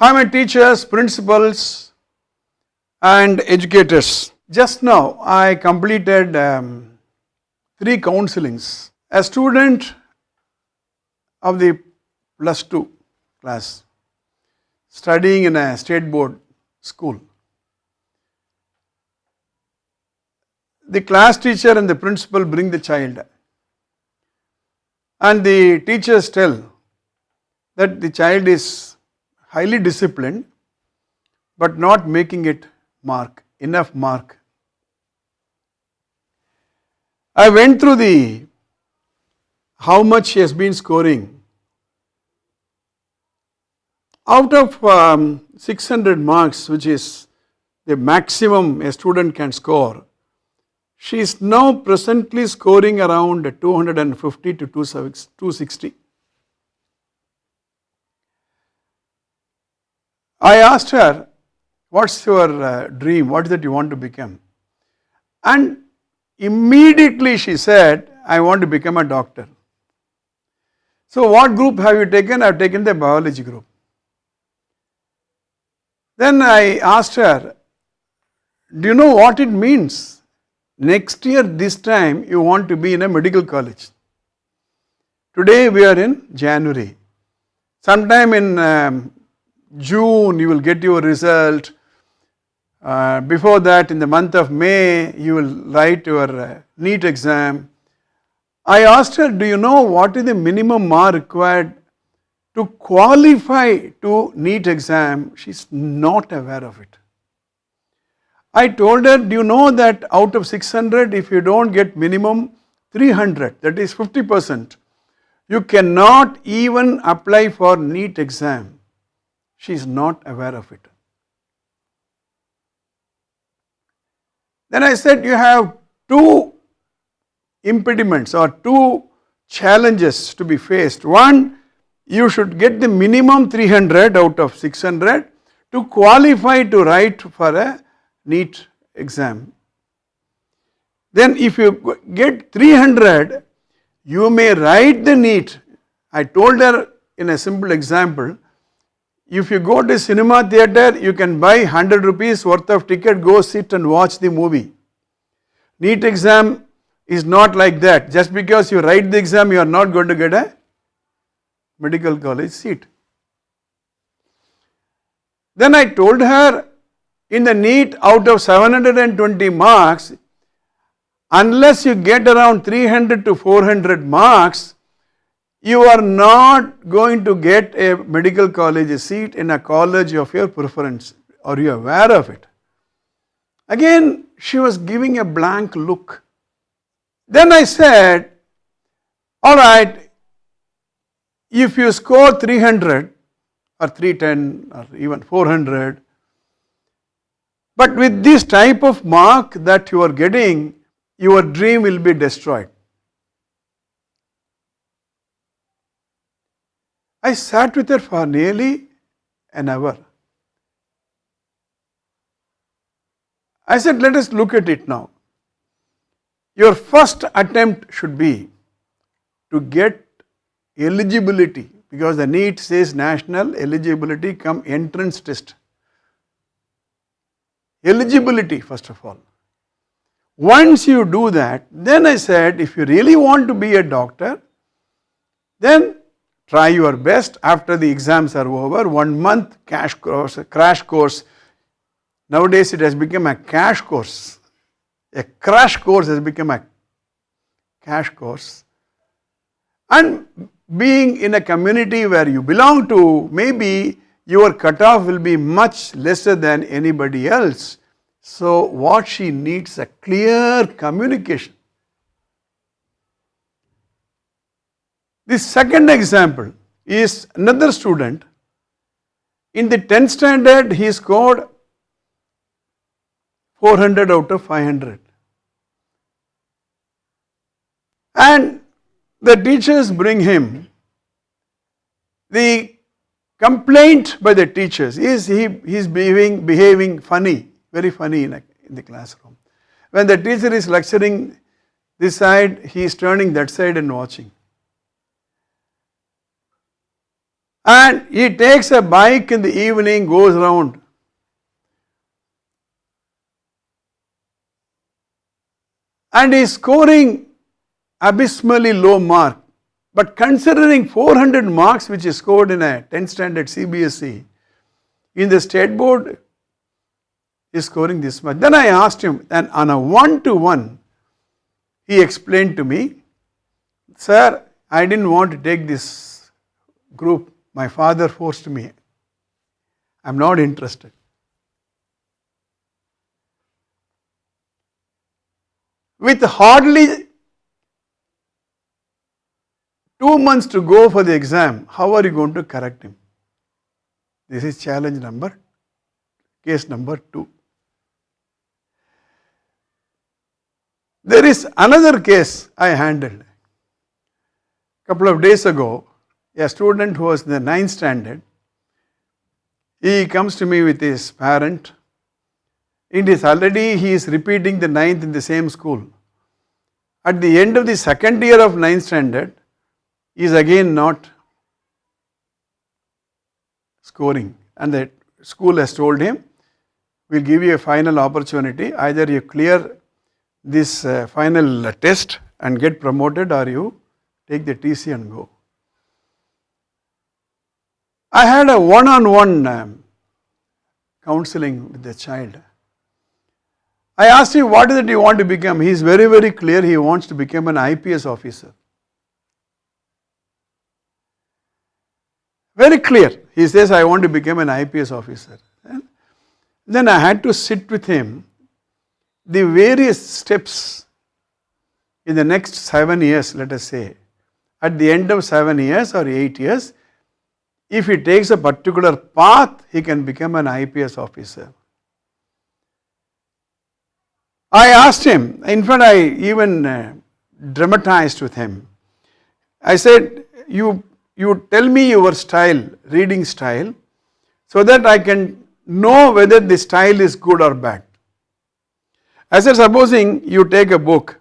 How many teachers, principals and educators? Just now I completed 3 counselings. A student of the plus 2 class studying in a state board school. The class teacher and the principal bring the child, and the teachers tell that the child is highly disciplined but not making it enough mark. I went through the how much he has been scoring. Out of 600 marks, which is the maximum a student can score, she is now presently scoring around 250 to 260. I asked her, what's your dream? What is that you want to become? And immediately she said, I want to become a doctor. So what group have you taken? I have taken the biology group. Then I asked her, do you know what it means? Next year this time you want to be in a medical college. Today we are in January. Sometime in June you will get your result. Before that, in the month of May, you will write your NEET exam. I asked her, do you know what is the minimum mark required to qualify to NEET exam? She is not aware of it. I told her, do you know that out of 600, if you don't get minimum 300, that is 50%, you cannot even apply for NEET exam. She is not aware of it. Then I said, you have 2 impediments or 2 challenges to be faced. One, you should get the minimum 300 out of 600 to qualify to write for a NEET exam. Then if you get 300, you may write the NEET. I told her in a simple example, if you go to cinema theatre, you can buy 100 rupees worth of ticket, go sit and watch the movie. NEET exam is not like that. Just because you write the exam, you are not going to get a medical college seat. Then I told her, in the NEET, out of 720 marks, unless you get around 300 to 400 marks, you are not going to get a medical college seat in a college of your preference. Are you aware of it? Again, she was giving a blank look. Then I said, all right, if you score 300 or 310 or even 400, but with this type of mark that you are getting, your dream will be destroyed. I sat with her for nearly an hour. I said, let us look at it now. Your first attempt should be to get eligibility, because the NEET says national eligibility cum entrance test. Eligibility first of all. Once you do that, then I said, if you really want to be a doctor, then try your best. After the exams are over, 1 month crash course. Nowadays it has become a cash course. A crash course has become a cash course. And being in a community where you belong to, maybe your cutoff will be much lesser than anybody else. So what she needs a clear communication. The second example is another student. In the 10th standard, he scored 400 out of 500. And the teachers bring him. The complaint by the teachers is he is behaving funny, very funny in the classroom. When the teacher is lecturing this side, he is turning that side and watching. And he takes a bike in the evening, goes around. And he is scoring abysmally low mark. But considering 400 marks which is scored in a 10th standard CBSE, in the state board is scoring this much. Then I asked him, and on a one-to-one, he explained to me, sir, I didn't want to take this group. My father forced me. I am not interested. With hardly 2 months to go for the exam, how are you going to correct him? This is case number 2. There is another case I handled. A couple of days ago, a student who was in the 9th standard, he comes to me with his parent. He is repeating the 9th in the same school. At the end of the second year of 9th standard, he is again not scoring. And the school has told him, we'll give you a final opportunity. Either you clear this final test and get promoted, or you take the TC and go. I had a one-on-one counseling with the child. I asked him, what is it you want to become? He is very, very clear, he wants to become an IPS officer. Very clear. He says, I want to become an IPS officer. And then I had to sit with him the various steps in the next 7 years, let us say. At the end of 7 years or 8 years, if he takes a particular path, he can become an IPS officer. I asked him, in fact I even dramatized with him. I said, you tell me your style, reading style, so that I can know whether the style is good or bad. I said, supposing you take a book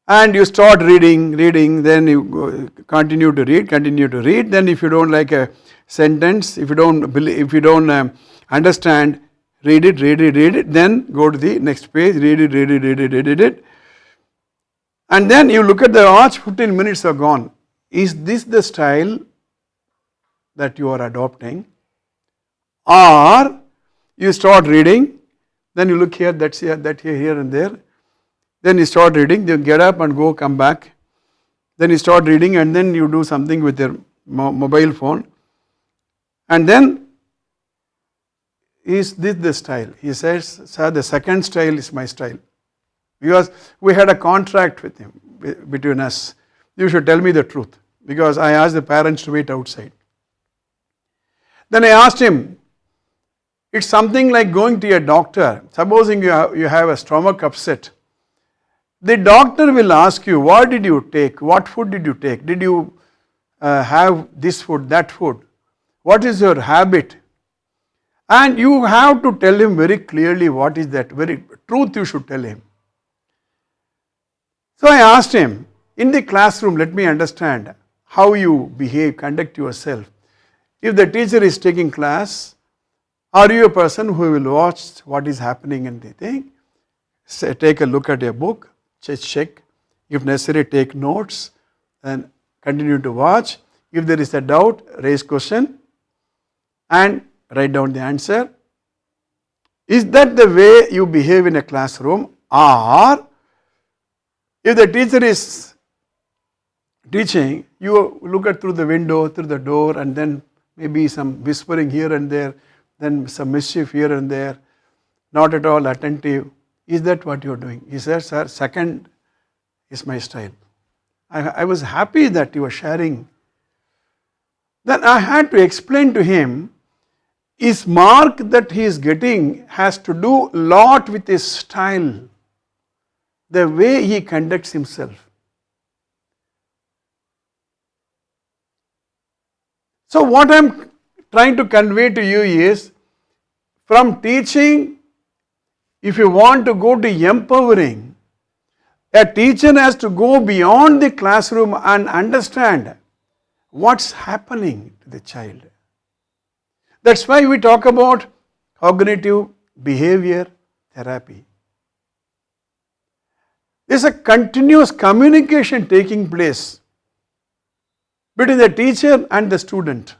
and you start reading, then you continue to read, then if you don't like a sentence, if you don't understand, read it, then go to the next page, read it. And then you look at the watch, 15 minutes are gone. Is this the style that you are adopting? Or you start reading, then you look here, that's here and there. Then you start reading, then get up and go, come back. Then you start reading and then you do something with your mobile phone. And then, is this the style? He says, sir, the second style is my style. Because we had a contract with him, between us. You should tell me the truth. Because I asked the parents to wait outside. Then I asked him, it's something like going to a doctor. Supposing you have a stomach upset. The doctor will ask you, what did you take? What food did you take? Did you have this food, that food? What is your habit? And you have to tell him very clearly what is that. Very truth you should tell him. So I asked him, in the classroom, let me understand how you behave, conduct yourself. If the teacher is taking class, are you a person who will watch what is happening in the thing? Say, take a look at your book, check. If necessary, take notes and continue to watch. If there is a doubt, raise question and write down the answer. Is that the way you behave in a classroom? Or if the teacher is teaching, you look at through the window, through the door, and then maybe some whispering here and there, then some mischief here and there, not at all attentive. Is that what you are doing? He said, sir, second is my style. I was happy that you were sharing. Then I had to explain to him, his mark that he is getting has to do a lot with his style, the way he conducts himself. So what I am trying to convey to you is, from teaching, if you want to go to empowering, a teacher has to go beyond the classroom and understand what's happening to the child. That's why we talk about cognitive behavior therapy. There's a continuous communication taking place between the teacher and the student.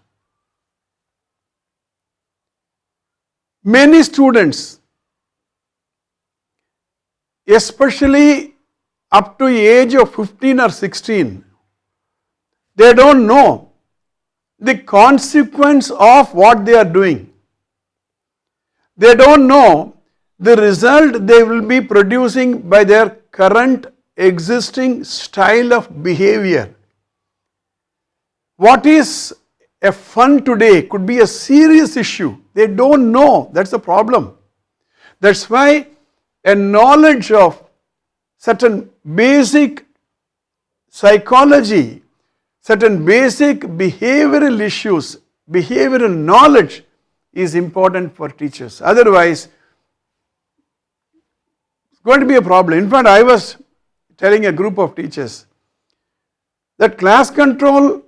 Many students, especially up to the age of 15 or 16, they don't know the consequence of what they are doing. They don't know the result they will be producing by their current existing style of behavior. What is a fun today could be a serious issue. They don't know. That's the problem. That's why a knowledge of certain basic psychology, certain basic behavioral issues, behavioral knowledge is important for teachers. Otherwise, it's going to be a problem. In fact, I was telling a group of teachers that class control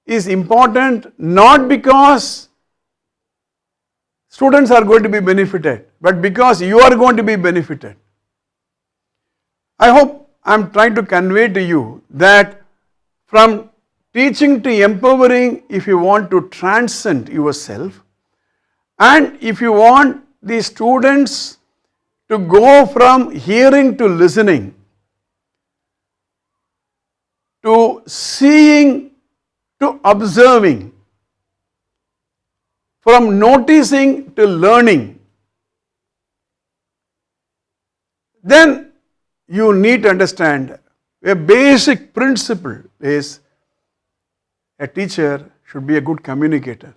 is important not because students are going to be benefited, but because you are going to be benefited. I hope I am trying to convey to you that from teaching to empowering, if you want to transcend yourself, and if you want the students to go from hearing to listening, to seeing to observing, from noticing to learning, then you need to understand a basic principle is a teacher should be a good communicator.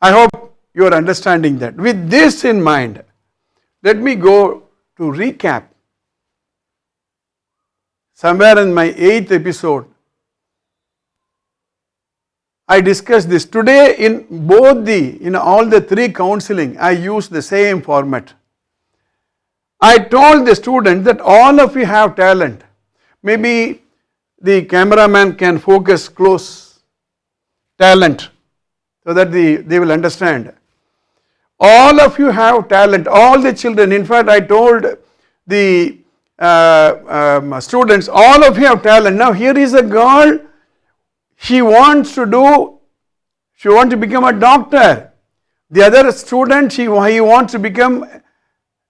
I hope you are understanding that. With this in mind, let me go to recap. Somewhere in my 8th episode, I discussed this. Today in all the 3 counseling, I use the same format. I told the student that all of you have talent. Maybe the cameraman can focus close. Talent, so that they will understand. All of you have talent, all the children. In fact, I told the students, all of you have talent. Now here is a girl, she wants to become a doctor. The other student, he wants to become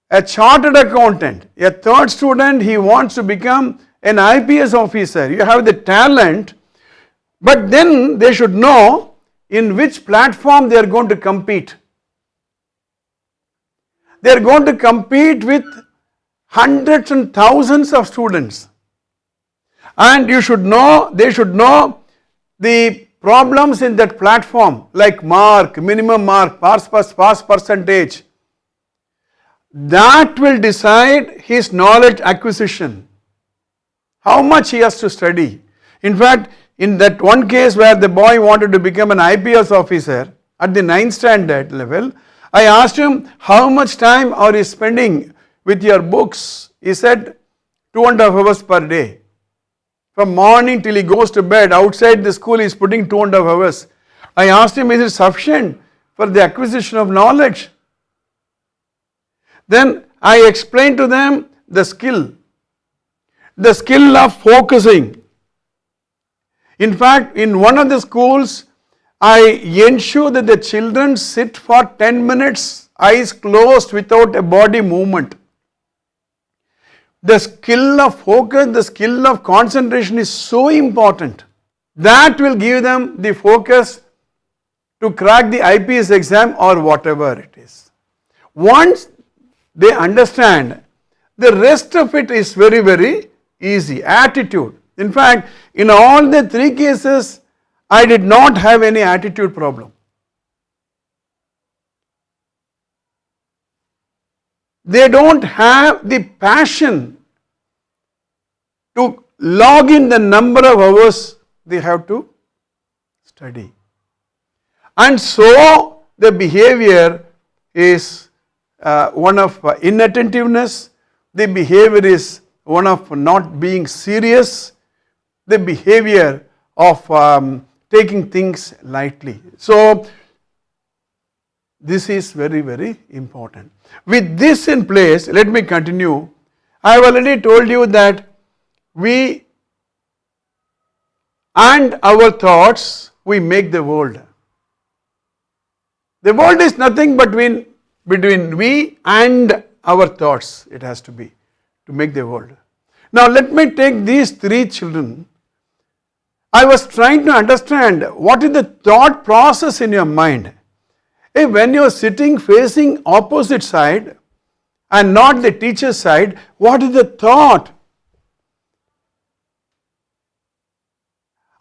a chartered accountant. A third student, he wants to become an IPS officer. You have the talent, but then they should know in which platform they are going to compete. They are going to compete with hundreds and thousands of students. And they should know the problems in that platform, like mark, minimum mark, pass percentage. That will decide his knowledge acquisition, how much he has to study. In fact, in that one case where the boy wanted to become an IPS officer at the 9th standard level, I asked him, how much time are you spending with your books? He said 2.5 hours per day. From morning till he goes to bed, outside the school he is putting 2.5 hours. I asked him, is it sufficient for the acquisition of knowledge? Then I explained to them the skill of focusing. In fact, in one of the schools, I ensure that the children sit for 10 minutes, eyes closed without a body movement. The skill of focus, the skill of concentration is so important. That will give them the focus to crack the IPS exam or whatever it is. Once they understand, the rest of it is very, very easy. Attitude. In fact, in all the 3 cases, I did not have any attitude problem. They don't have the passion to log in the number of hours they have to study. And so the behavior is one of inattentiveness, the behavior is one of not being serious, the behavior of taking things lightly. So this is very, very important. With this in place, let me continue. I have already told you that we and our thoughts, we make the world. The world is nothing but between we and our thoughts. It has to be to make the world. Now let me take these three children. I was trying to understand what is the thought process in your mind. When you are sitting facing opposite side and not the teacher's side, what is the thought?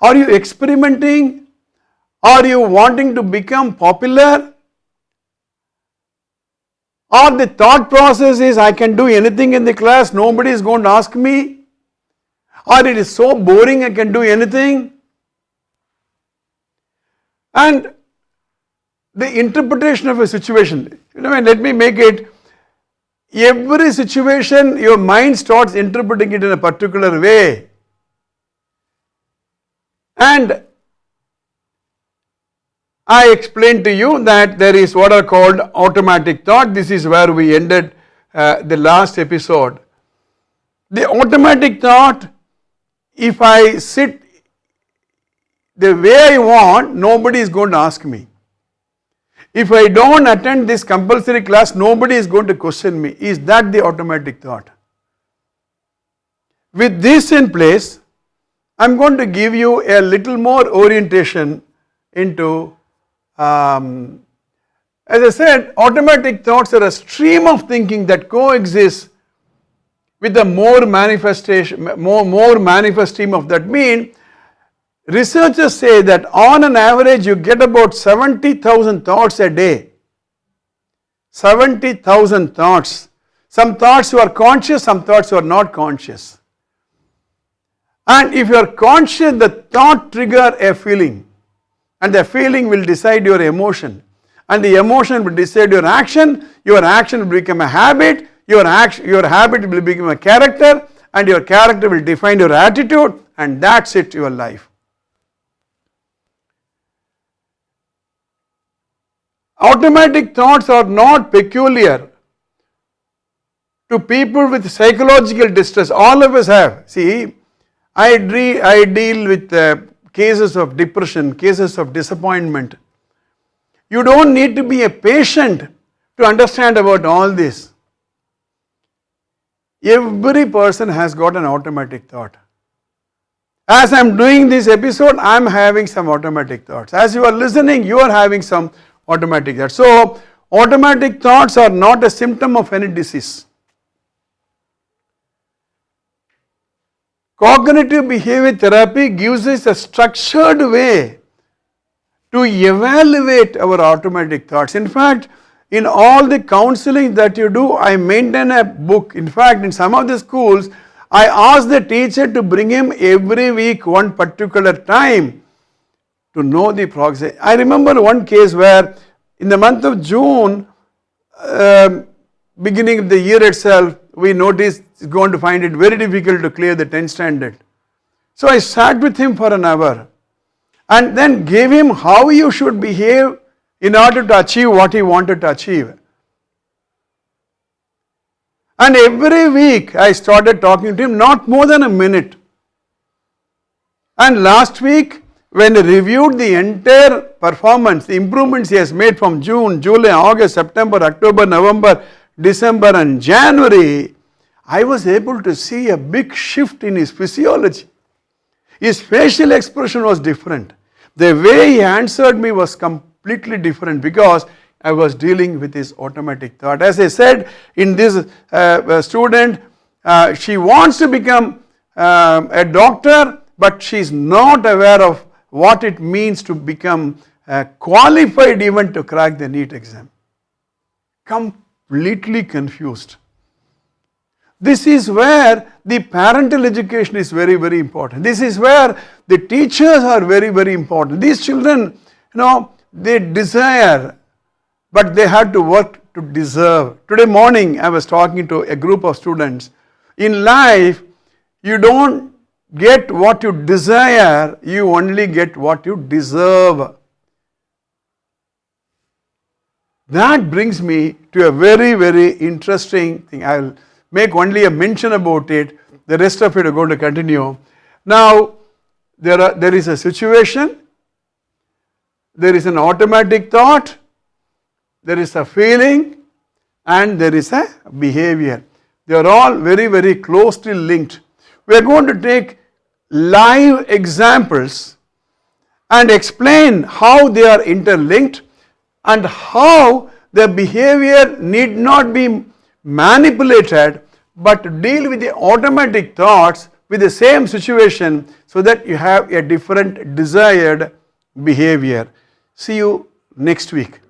Are you experimenting? Are you wanting to become popular? Or the thought process is, I can do anything in the class, nobody is going to ask me? Or it is so boring, I can do anything? And the interpretation of a situation, let me make it, every situation your mind starts interpreting it in a particular way. And I explained to you that there is what are called automatic thought. This is where we ended the last episode. The automatic thought, if I sit the way I want, nobody is going to ask me. If I don't attend this compulsory class, nobody is going to question me. Is that the automatic thought? With this in place, I am going to give you a little more orientation into, as I said, automatic thoughts are a stream of thinking that coexists with a more manifest stream of that. Mean, researchers say that on an average you get about 70,000 thoughts a day. 70,000 thoughts. Some thoughts you are conscious, some thoughts you are not conscious. And if you are conscious, the thought trigger a feeling. And the feeling will decide your emotion. And the emotion will decide your action will become a habit, your habit will become a character, and your character will define your attitude, and that's it, your life. Automatic thoughts are not peculiar to people with psychological distress. All of us have. See, I deal with cases of depression, cases of disappointment. You don't need to be a patient to understand about all this. Every person has got an automatic thought. As I am doing this episode, I am having some automatic thoughts. As you are listening, you are having some automatic thoughts. So, automatic thoughts are not a symptom of any disease. Cognitive behavior therapy gives us a structured way to evaluate our automatic thoughts. In fact, in all the counseling that you do, I maintain a book. In fact, in some of the schools, I ask the teacher to bring him every week one particular time to know the progress. I remember one case where in the month of June, beginning of the year itself, we noticed he's going to find it very difficult to clear the 10th standard. So I sat with him for an hour and then gave him how you should behave in order to achieve what he wanted to achieve. And every week I started talking to him not more than a minute. And last week, when I reviewed the entire performance, the improvements he has made from June, July, August, September, October, November, December and January, I was able to see a big shift in his physiology. His facial expression was different. The way he answered me was completely different because I was dealing with his automatic thought. As I said, in this student, she wants to become a doctor, but she is not aware of what it means to become qualified even to crack the NEET exam. Completely confused. This is where the parental education is very, very important. This is where the teachers are very, very important. These children, they desire, but they have to work to deserve. Today morning, I was talking to a group of students. In life, you don't get what you desire, you only get what you deserve. That brings me to a very, very interesting thing. I will make only a mention about it. The rest of it are going to continue. Now, there is a situation, there is an automatic thought, there is a feeling, and there is a behavior. They are all very, very closely linked. We are going to take live examples and explain how they are interlinked and how the behavior need not be manipulated, but deal with the automatic thoughts with the same situation so that you have a different desired behavior. See you next week.